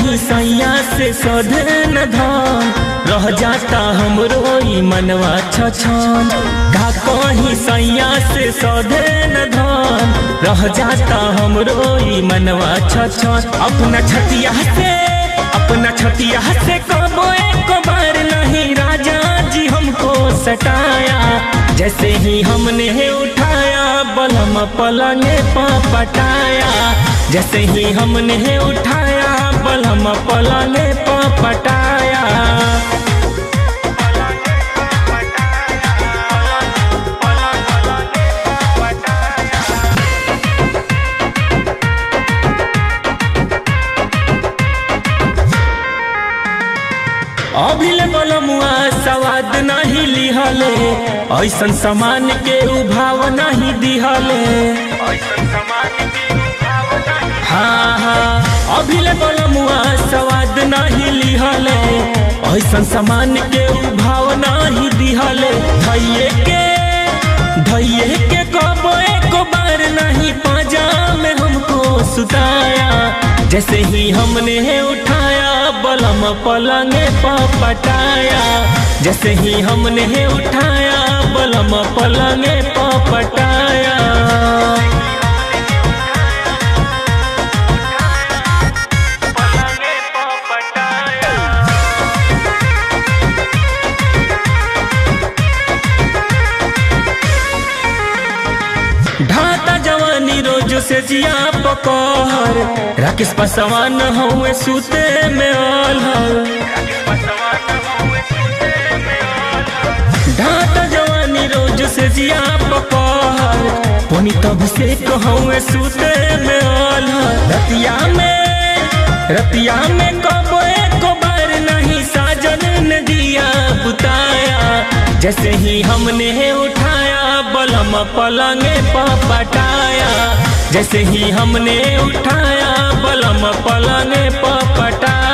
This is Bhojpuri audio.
कहीं सैया से सधे न धान, रह जाता हमरो ई मनवा छछन। का कहीं सैया से सधे न धान, रह जाता हमरो ई मनवा छछन। अपना छतिया से कबो एक बार नहीं राजा जी हमको सटाया। जैसे ही हमने उठाया बलम पलंगे पटाया। जैसे ही हमने उठाया बलम पलंगे पटाया। अभिले बलमुआ सवाद नहीं लिहले, ऐसन समान के उभाव नहीं दिहले। हाँ अभिले बलमुआ सवाद नहीं लिहले, ऐसन समान के उभाव नहीं दिहले। धैये के कबो एक बार नहीं पाजा में हमको सुताया। जैसे ही हमने उठाया बलम पलंगे पटाया। जैसे ही हमने उठाया बलम पलंगे पटाया। ढाता जवानी रोज से जिया पकड़, राकेश पासवान हुए सूते में अलहल। ढाता जवानी रोज से जिया पकड़, पुनी तब से हुए सूते में अलहल। रतिया में कबो एक बार नहीं साजन ने दिया बुताया। जैसे ही हमने उठाया बलम पलंगे पटाया। जैसे ही हमने उठाया बलम पलंगे पटाया।